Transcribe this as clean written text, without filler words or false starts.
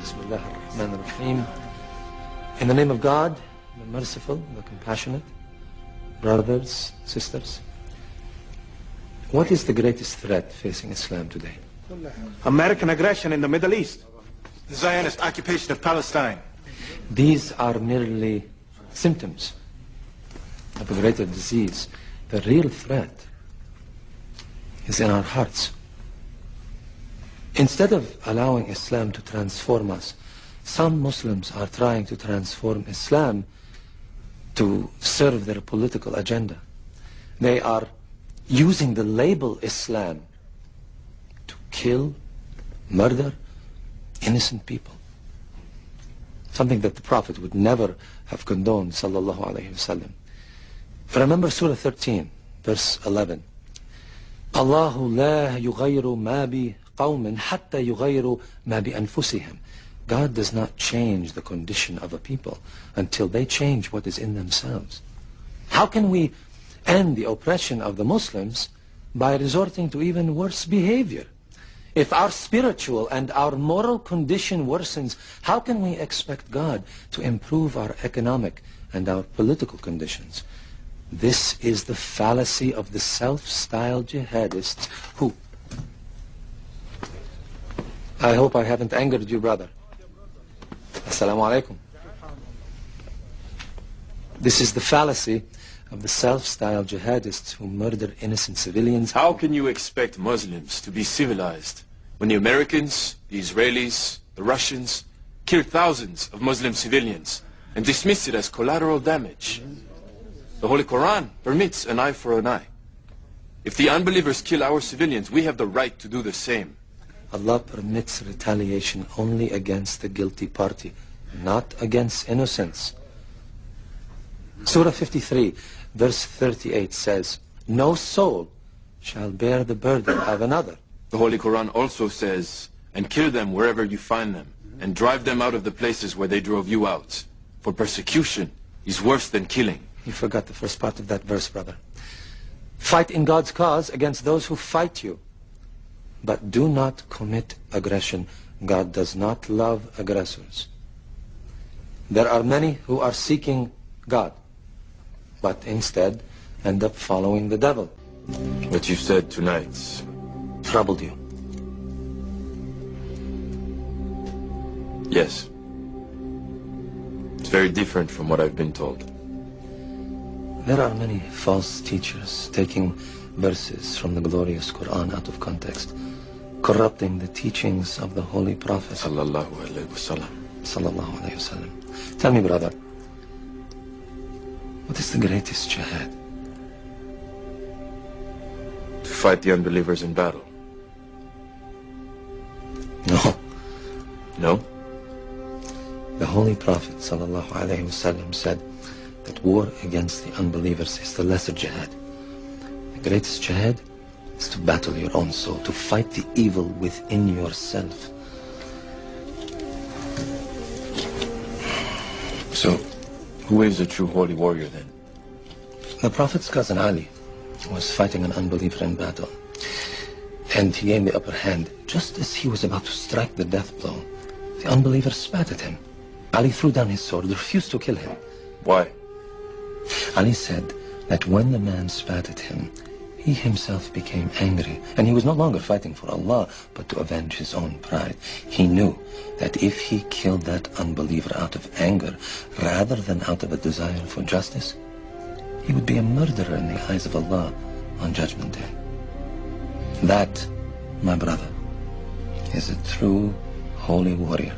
Bismillah ar-Rahman ar-Rahim. In the name of God, the merciful, the compassionate, brothers, sisters, what is the greatest threat facing Islam today? American aggression in the Middle East. The Zionist occupation of Palestine. These are merely symptoms of a greater disease. The real threat is in our hearts. Instead of allowing Islam to transform us, some Muslims are trying to transform Islam to serve their political agenda. They are using the label Islam to kill, murder innocent people. Something that the Prophet would never have condoned, sallallahu alayhi wasallam. Remember Surah 13, verse 11. Allahu la yughayru ma bi qawmin hatta yughayru ma bi anfusihim. God does not change the condition of a people until they change what is in themselves. How can we end the oppression of the Muslims by resorting to even worse behavior? If our spiritual and our moral condition worsens, how can we expect God to improve our economic and our political conditions? This is the fallacy of the self-styled jihadists who... I hope I haven't angered you, brother. Assalamu alaikum. This is the fallacy of the self-styled jihadists who murder innocent civilians. How can you expect Muslims to be civilized when the Americans, the Israelis, the Russians killed thousands of Muslim civilians and dismiss it as collateral damage? The Holy Quran permits an eye for an eye. If the unbelievers kill our civilians, we have the right to do the same. Allah permits retaliation only against the guilty party, not against innocents. Surah 53, verse 38 says, no soul shall bear the burden of another. The Holy Quran also says, and kill them wherever you find them, and drive them out of the places where they drove you out. For persecution is worse than killing. You forgot the first part of that verse, brother. Fight in God's cause against those who fight you. But do not commit aggression. God does not love aggressors. There are many who are seeking God, but instead end up following the devil. What you said tonight troubled you. Yes. It's very different from what I've been told. There are many false teachers taking verses from the glorious Quran out of context, corrupting the teachings of the Holy Prophet Sallallahu alayhi wasallam. Sallallahu alayhi wasallam. Tell me, brother, what is the greatest jihad? To fight the unbelievers in battle. No. No? The Holy Prophet Sallallahu alayhi wasallam said that war against the unbelievers is the lesser jihad. The greatest jihad is to battle your own soul, to fight the evil within yourself. So, who is a true holy warrior then? The Prophet's cousin Ali was fighting an unbeliever in battle, and he gained the upper hand. Just as he was about to strike the death blow, the unbeliever spat at him. Ali threw down his sword, refused to kill him. Why? Ali said that when the man spat at him, he himself became angry, and he was no longer fighting for Allah, but to avenge his own pride. He knew that if he killed that unbeliever out of anger, rather than out of a desire for justice, he would be a murderer in the eyes of Allah on Judgment Day. That, my brother, is a true holy warrior.